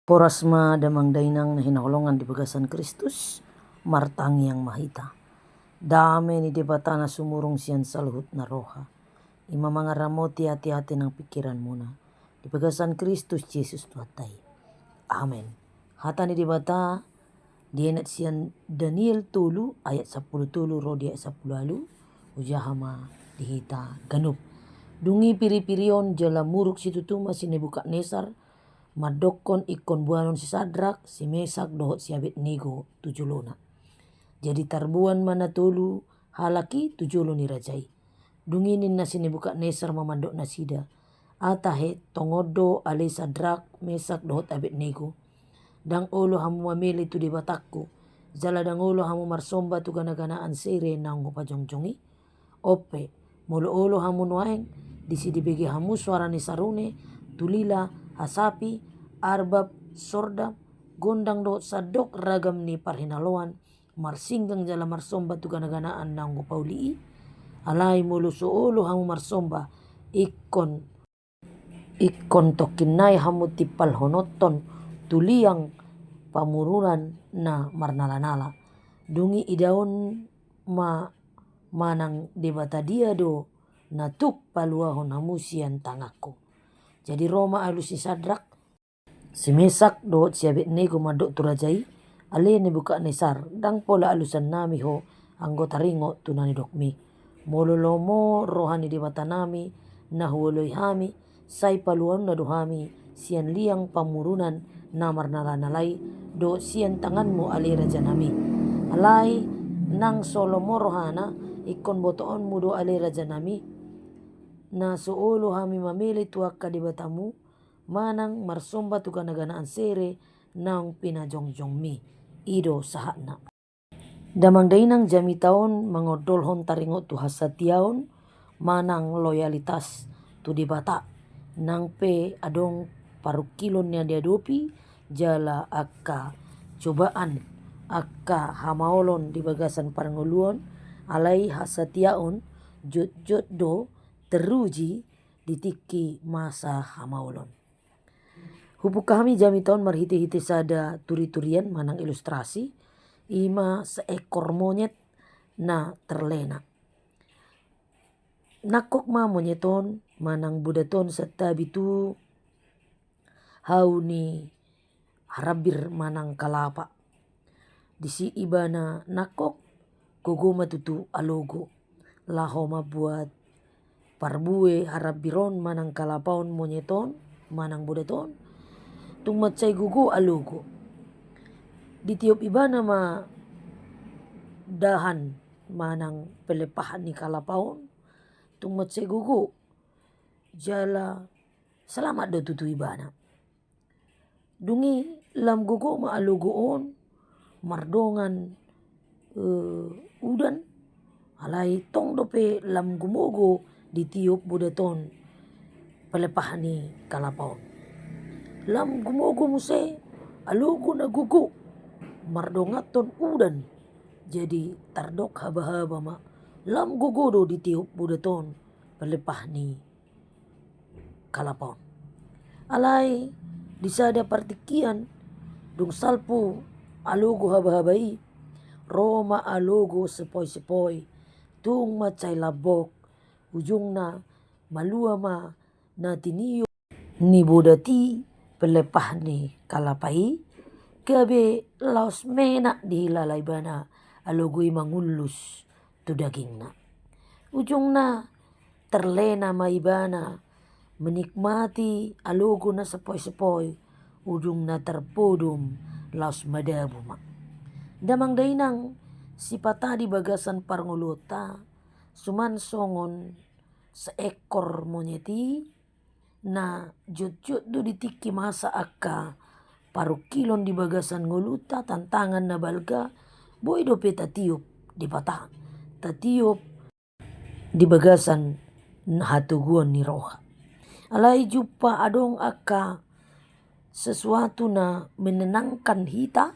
Porasma damang dainang na hinakulungan di bagasan Kristus, martang yang mahita. Dame ni debata na sumurong siyan sa luhut na roha. Ima mga ramoti hati-hati ng pikiran muna. Di bagasan Kristus Jesus tuatay. Amen. Hata ni debata, dienat siyan Daniel tulu ayat 10 tulu rodi ayat 10 lalu. Ujahama dihita ganup. Dungi piri-pirion jala muruk situ tuma si Nebukadnesar. Madokon ikon buanon si Sadrak, si Mesak dohot si Abednego tujulona. Jadi tarbuan mana tulu halaki tujulo ni rajai. Dunginin na si Nebukadnesar mamandok na sida. Atahe tongodo ale Sadrak, Mesak dohot Abednego. Dang olo hamu mamili tu di batakku. Jala dang olo hamu marsomba tu gana-ganaan sere nang pajongjongi. Ope, molo olo hamu nuaeng, disidi begi hamu suara ni sarune, tulila, hasapi, arbab, sorda, gondang dohot sadok ragam ni parhinaloan, marsinggang jala marsomba tu gana-ganaan nang paulii, alai mulu soolo hamu marsomba, ikon tokinai hamu tipal honoton, tuliang pamurunan na marnala-nala. Dungi idaon manang debata dia do natuk paluahon hamusian tangakku. Jadi Roma alus si Sadrak, si Mesak dohot si Abednego madok tu rajai, ale Nebukadnesar dang pola alusan nami ho anggota ringo tunani dokmi. Mololomo rohani debata nami nahuoloi hami, sai paluan na dohami, sian liang pamurunan namar nalanalai do sian tanganmu ale raja nami. Alai nang solomo rohana ikon botoon mudo ale raja nami na soolo hami mamili tuaka debatamu manang marsomba tu gana-ganaan sere nang pinajongjong mi ido sahakna. Damang dainang jami taon mangodolhon taringo tu hasatiaon manang loyalitas tu debata nang pe adong parukilon nia diadopi jala akka cobaan akka hamaolon di bagasan parangoluon alai hasatiaon jot-jot do teruji ditiki masa hamaolon. Hupuk kami jami tahun marhiti-hiti sada turi-turian manang ilustrasi ima seekor monyet na terlena. Nakok ma monyeton manang budaton setabi tu hauni harabir manang kalapa. Disi ibana nakok gogoma tutu alogo lahoma buat parbue harabiron manang kalapaon monyeton manang budaton tumat cai gugu alogo ditiup ibana ma dahan manang pelepahan ni kalapaon tumat cai gugu jala selamat do tutu ibana dungi lam gugu ma alogoon mardongan udan alai tong dope lam gumogo ditiup budaton pelepahan ni kalapaon. Lam gumogo muse alogo na gugu mardongaton udan jadi tardok haba-haba ma lam gugu do ditiup budaton pelepah ni kalapaon. Alai disada partikian dung salpu alogo haba-habai Roma alogo sepoi-sepoi tung macai labok ujungna malua ma na tiniyo ni bodati pelepah ni kalapai gabe laos menak di lalai bana alogui mangulus tu dagingna. Ujungna terlena maibana menikmati alogo na sepoi-sepoi ujungna terpodom laos madabu ma. Damang dainang sipata di bagasan parngolota suman songon seekor monyeti na jut-jut do ditiki masa akka parukilon di bagasan ngoluta tantangan na balga boy do pe tatiup di pata tatiup di bagasan hatuguan ni roha. Alai jupa adong akka sesuatu na menenangkan hita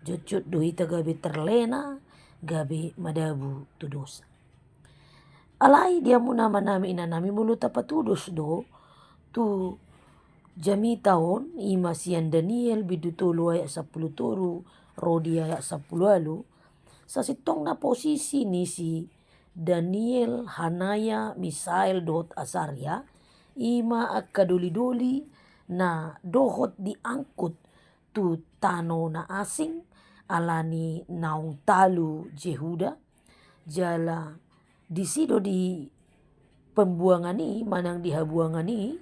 jut-jut do hita gabe terlena gabe madabu tu dosa. Alai dia muna manami inanami mulut apa tudus do tu Jami tahun ima sian Daniel bidutulu ayat 10 toru Rodi ayat 10 alu sasitong na posisi ni si Daniel Hanaya Misael dot Asaria ima akaduli-duli na dohot diangkut tu tano na asing alani naung talu Jehuda jala disido di pembuangan ni manang dihabuangan ni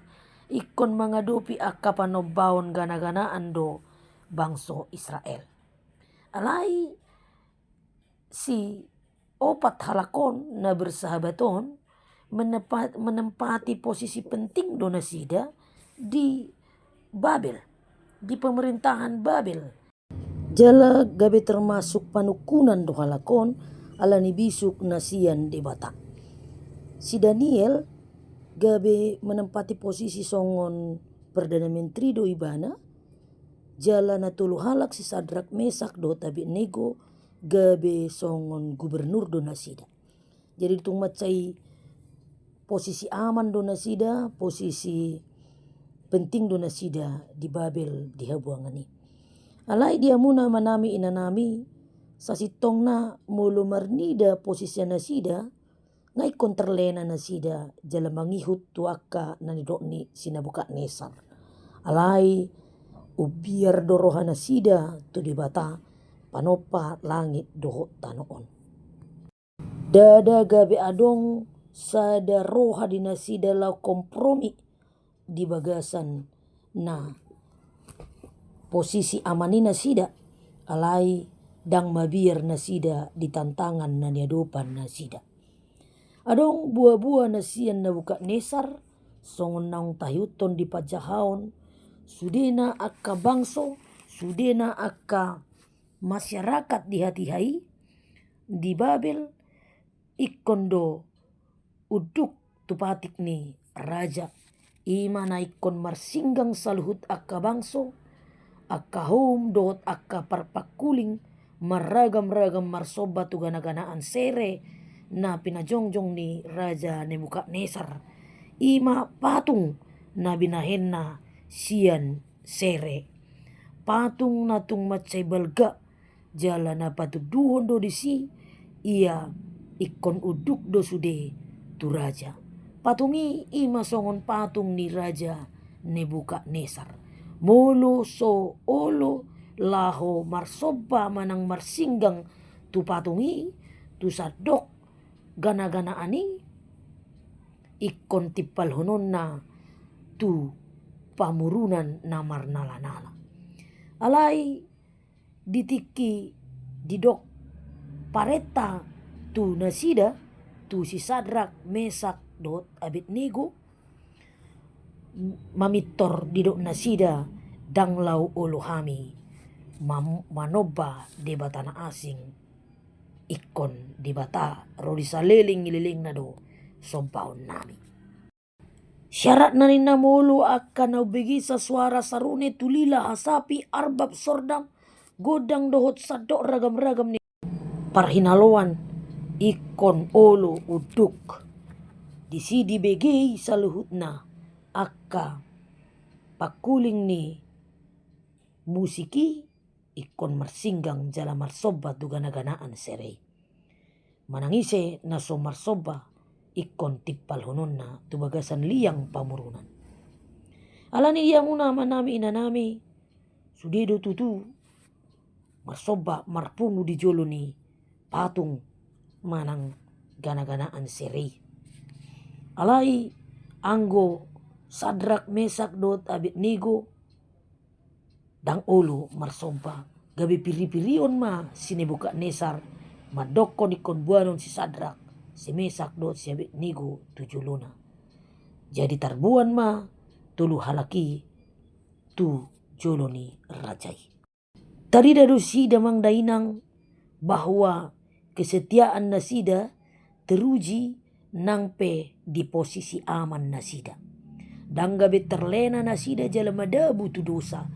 ikon mangadopi akka panobaon gana-ganaan do bangso Israel. Alai si opat halakon na bersahabaton menempati posisi penting do nasida di Babel, di pemerintahan Babel. Jala gabe termasuk panukunan do halakon alani bisuk nasian debata. Si Daniel gabe menempati posisi songon Perdana Menteri do ibana jala na tulu halak si Sadrak Mesak do Abednego gabe songon gubernur do nasida. Jadi tung macai posisi aman do nasida, posisi penting do nasida di Babel di habuangan ni. Alai dia muna manami inanami sasitong na mulu marnida posisi nasida ngai konterlena nasida jala mangihut tu akka nanidokni Nebukadnesar. Alai ubiar doroha nasida tu dibata panopa langit doho tanoon. Dada gabe adong sada roha di nasida lau kompromi di bagasan na posisi amani nasida alai dang mabiar nasida di tantangan na niadopan nasida. Adong buah-buah nasian Nebukadnesar songon naung tahyuton di pajahaon sudena akka bangso sudena akka masyarakat di hati-hai di Babel ikondo uduk tupatik ni raja ima na ikon marsinggang saluhut akka bangso akka home dot akka parpakuling maragam-ragam marsoba tu gana-ganaan sere na pinajongjong ni Raja Nebukadnesar ima patung na binahen na sian sere patung na tung macay balga jala na patuduhon do disi ia ikon uduk do sude tu raja patungi ima songon patung ni Raja Nebukadnesar molo so olo laho marsoba manang marsinggang tu patungi tu sadok gana-gana ani ikon tipal honon na tu pamurunan namar nala-nala. Alai ditiki didok pareta tu nasida tu si Sadrak Mesak dot Abednego mamitor didok nasida danglau olohami manoba debatana asing ikon di bata rodi saleling ililing na do sompaon nami. Syarat na rin na mulu akan naubigi sa suara sarune tulila hasapi arbab sordam godang dohot sadok ragam-ragam ni parhinaloan ikon olo uduk di sidi begei saluhut na akka pakuling ni musiki ikon marsinggang jala marsoba tu gana-ganaan serei. Manangise na so marsoba ikon tipal honon na tu bagasan liang pamurunan. Alani iya muna manami inanami sudedo tutu marsoba marpungu di jolo ni patung manang gana-ganaan serei. Alai anggo Sadrak Mesak dot Abednego dang ulu marsoba gabi piri-pirion ma si Nebukadnesar madokon ikon buanon si Sadrak si Mesak dot si Abednego tujuluna jadi tarbuan ma tulu halaki tu joloni rajai tadi dadu sida mang dainang bahwa kesetiaan nasida teruji nangpe di posisi aman nasida dang gabe terlena nasida jala madabu tu dosa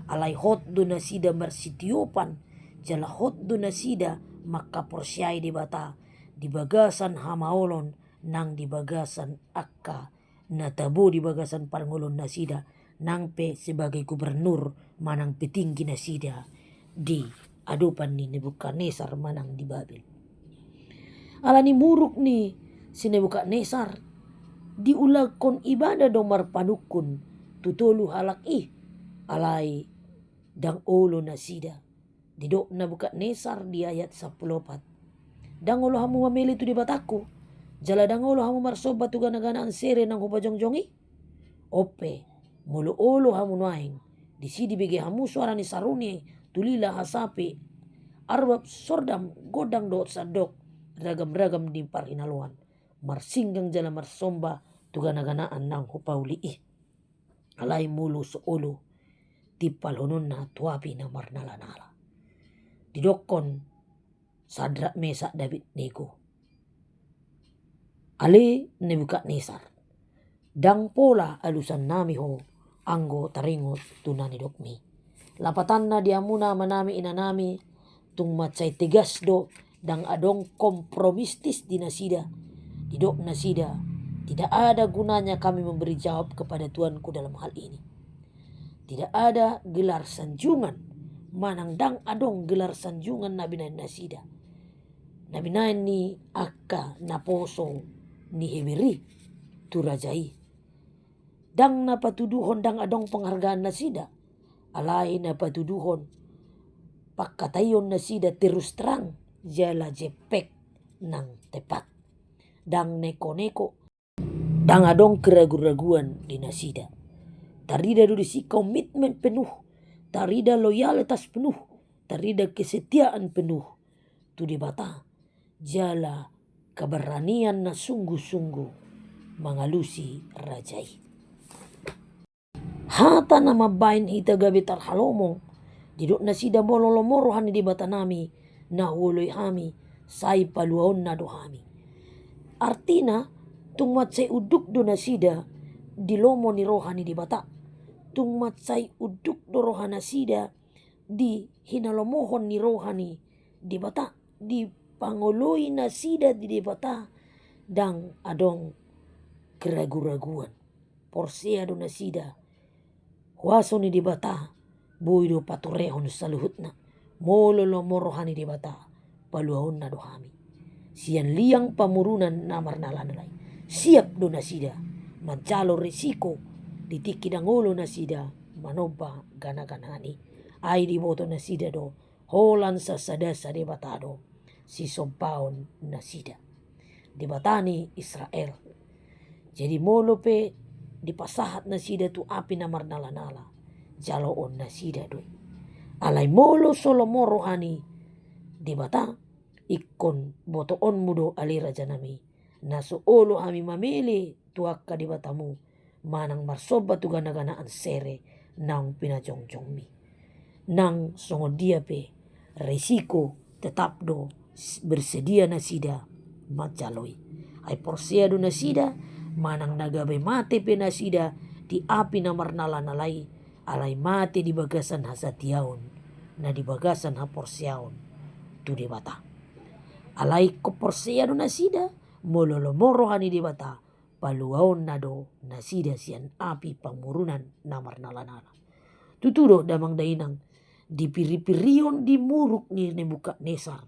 alai hot do nasida marsitiopan jala hot do nasida maka porsyai di bata di bagasan hamaolon nang di bagasan akka natabo di bagasan parngolon nasida nangpe sebagai gubernur manang petinggi nasida di adopan ni Nebukadnezar manang di Babel. Alani muruk ni si Nebukadnezar diulagkon ibadah domar panukun tutulu halak alai dang olo nasida didok Nebukadnezar di ayat 14. Dang olo hamu mamili tu di bataku jala dang olo hamu marsoba tu gana-ganaan sere nang hubajongjongi ope mulu olo hamu nuaing di sidi bege hamu suara ni saruni tulila hasapi arbab sordam godang dot sadok ragam-ragam di parhinaluan marsinggang jala marsomba tu gana-ganaan nang hupauli alai mulu seolo tipal hononna tuapi na marnala-nala didokon Sadrak Mesak David Nego ale Nebukadnezar dang pola alusan nami ho anggo taringot tunani dokmi lapatanna diamuna manami inanami tung macai tegas do dang adong kompromistis di nasida didok nasida tidak ada gunanya kami memberi jawab kepada Tuanku dalam hal ini. Tidak ada gelar sanjungan manang dang adong gelar sanjungan nabi nain nasida nabi nain ni akka naposo ni heberi turajai dang napatuduhon dang adong penghargaan nasida alai napatuduhon pakkatayon nasida terus terang jala jepek nang tepat dang neko-neko dang adong keraguan-raguan di nasida tarida dudisi komitmen penuh tarida loyalitas penuh tarida kesetiaan penuh tu di bata jala keberanian na sungguh-sungguh mangalusi rajai hata nama bain hita gabitar halomong didok nasida mololomoro hani di bata nami na woloi hami sai paluaon na dohami artina tung matsai uduk do nasida di lomo ni rohani di bata tung matsai uduk do rohana sida di hinalomohon ni rohani di bata di pangoloi nasida di bata dang adong keragu-raguan porsea do nasida huaso ni di bata boido paturehon saluhutna mololo morohani di bata paluaon na dohami sian liang pamurunan namar nalanalai siap do nasida majalo resiko ditiki dangolo nasida manoba gana-ganani ai di boto nasida do holan sasadasa di batado si sompaon nasida di batani Israel jadi molope di pasahat nasida tu api namar nala-nala jaloon nasida do alai molo solomoro rohani di bata ikon botoon mudo alira janami naso olo hami mamili tuakka di batamu manang marsoba tu gana-ganaan sere nang pinajong-jongmi nang songo dia pe resiko tetap do bersedia nasida majaloi ai porsea do nasida manang nagabe mate pe nasida di api namar nala-nalai alai mate di bagasan hasatiaon na di bagasan haporseaon tu di bata alai ko porsea do nasida mololomoro hani di bata paluaon nado nasida sian api pamurunan namar nala-nala tuturo damang dainang di piri-pirion di muruk ni Nebukadnezar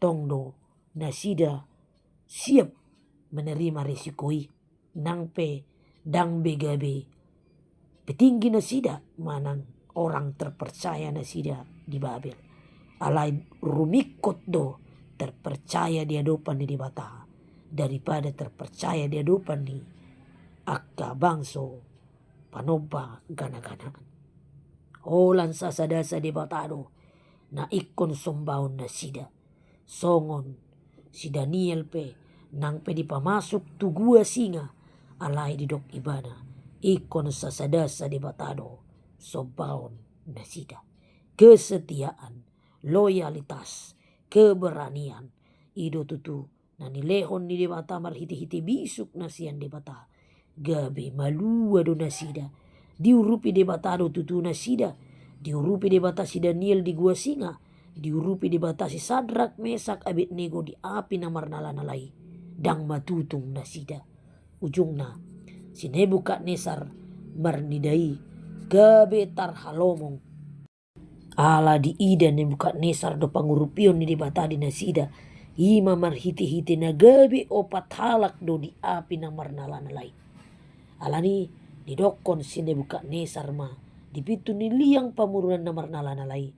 tongdo nasida siap menerima risikoi nangpe dang begabe petinggi nasida manang orang terpercaya nasida di Babel alai rumikot do terpercaya di hadapan di bata daripada terpercaya di hadapan ni akka bangso panoba gana-ganaan holan sasadasa di batado na ikon sombaon nasida songon si Daniel pe nang pe dipamasuk tu gua singa alai di dok ibana ikon sasadasa di batado sombaon nasida kesetiaan loyalitas keberanian ido tutu nani lehon di bata marhiti-hiti bisuk nasian di bata gabe malua do nasida diurupi di bata do tutu nasida diurupi di bata si Daniel di gua singa diurupi di bata si Sadrak Mesak Abednego di api namar nala-nalai dang matutung nasida ujungna si Nebukadnezar marnidai gabe tarhalomong. Ala di ida Nebukadnesar do pangurupion ni dibata di nasida. Ima marhiti-hiti na gabe opat halak do di api na marnala-nalay. Alani didokon si Nebukadnesar ma dipitu ni liang pamurunan na marnala-nalay.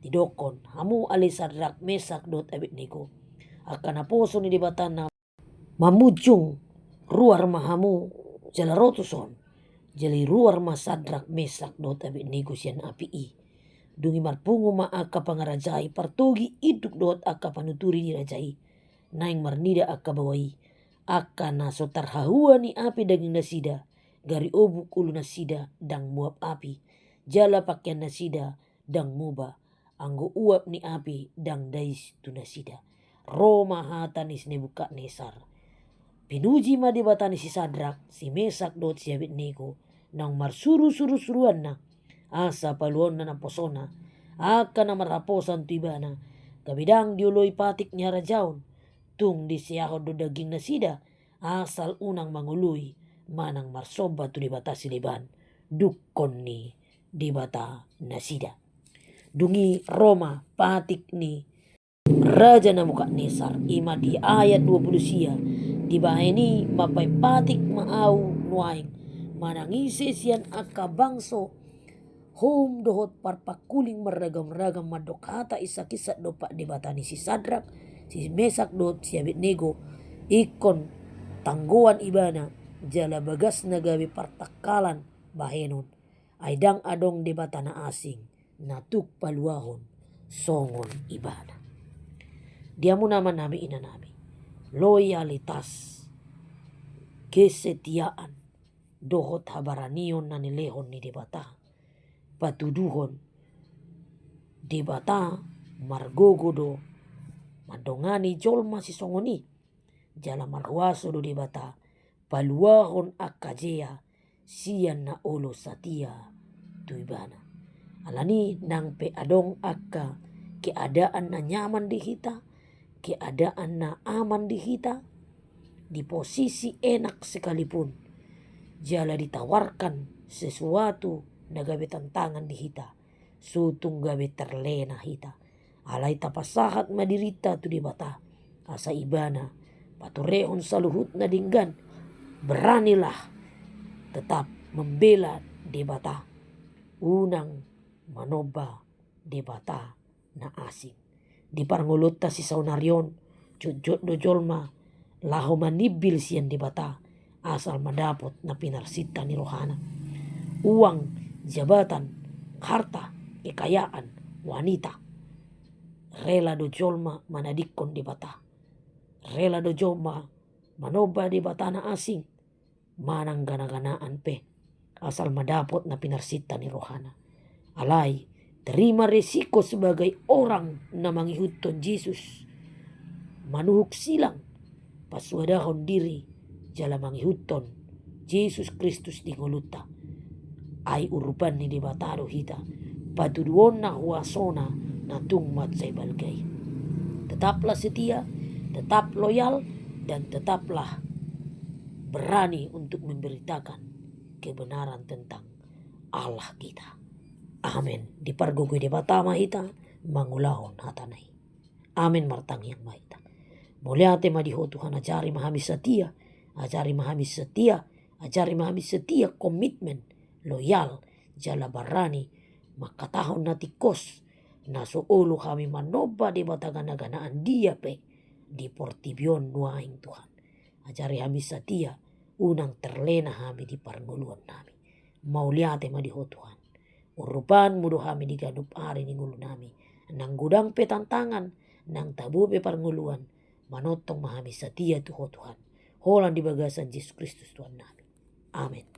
Didokon hamu ali Sadrak Mesak dot Abednego. Akan aposo ni dibata na mamujung ruar mahamu jala rotuson. Jali ruar ma Sadrak Mesak dot Abednego sian api i. Dungi marpungu ma aka pangarajai partogi iduk dot aka panuturi dirajai. Naing marnida aka bawai. Aka naso tarhahua ni api daging nasida. Gari obuk ulu nasida dang muap api. Jala pakaian nasida dang muba. Anggo uap ni api dang dais tu nasida. Roma hatanis Nebukadnesar. Pinuji ma dibatani si Sadrak, si Mesak dot si Abednego. Nang marsuru-suru-suruan na. Asa paluon na posona. Aka na maraposan tu ibana. Kabidang diuloy patik niya rajaon. Tung disiyahod do daging nasida. Asal unang manguluy. Manang marsoba tu dibata siliban. Dukon ni dibata nasida. Dungi Roma patik ni Raja Nebukadnesar. Ima di ayat 20 sia. Dibaheni mapai patik maau nuaing. Manangise sian aka bangso. Home dohot parpakuling meragam-ragam madok hata isa-kisat dopak dibatani si Sadrak, si Mesak dot si Abednego. Ikon tangguan ibana jala bagas nagawi partakalan bahenon. Aidang adong debatana asing natuk paluahon songon ibana. Diamu nama nami ina nami. Loyalitas, kesetiaan, dohot habaranion na nilehon ni debata. Patuduhon debata margogodo madongani jolma si songoni. Jala marhuaso do debata paluahon akajea sian na olo satia tuibana. Alani nang pe adong akka keadaan na nyaman di hita, keadaan na aman di hita, di posisi enak sekalipun. Jala ditawarkan sesuatu na gabe tantangan di hita. Sutung gabe terlena hita. Alay tapasahat madirita tu dibata. Asa ibana paturehon saluhut na dinggan. Beranilah tetap membela debata. Unang manoba debata na asing. Di parngulot ta si saunarion. Jujut do jolma. Laho manibil siyan debata. Asal madapot na pinarsita ni rohana. Uang, jabatan, harta, kekayaan, wanita. Rela do jolma manadikon debata. Rela do jolma manoba debata na asing. Manang gana-ganaan pe. Asal madapot na pinarsita ni rohana. Alay, terima resiko sebagai orang na mangihutton Jesus. Manuhuk silang. Paswadahon diri. Jala mangihutton Jesus Kristus di nguluta. Ay urupan ni debatado hita. Patuduon na huasona na tungmat sa ibalgay. Tetaplah setia, tetap loyal, dan tetaplah berani untuk memberitakan kebenaran tentang Allah kita. Amin. Di pargogoy debata mahita, mangulahon hatanay. Amin martang yang mahita. Mulyate madiho Tuhan ajari mahamis setia, ajari mahamis setia, ajari mahamis setia komitmen, loyal, jala barani, makatahon na tikos, na suolo kami manoba di batagana-ganaan dia pe, di portibion nuaing Tuhan. Ajari kami setia, unang terlena kami di parnguluan nami. Mauliate madiho Tuhan. Urupan mudo kami di gadup ari ni ngulu nami. Nang gudang pe tantangan, nang tabu pe parnguluan, manotong mahami setia Tuhan. Holang di bagasan Yesus Kristus Tuhan nami. Amin.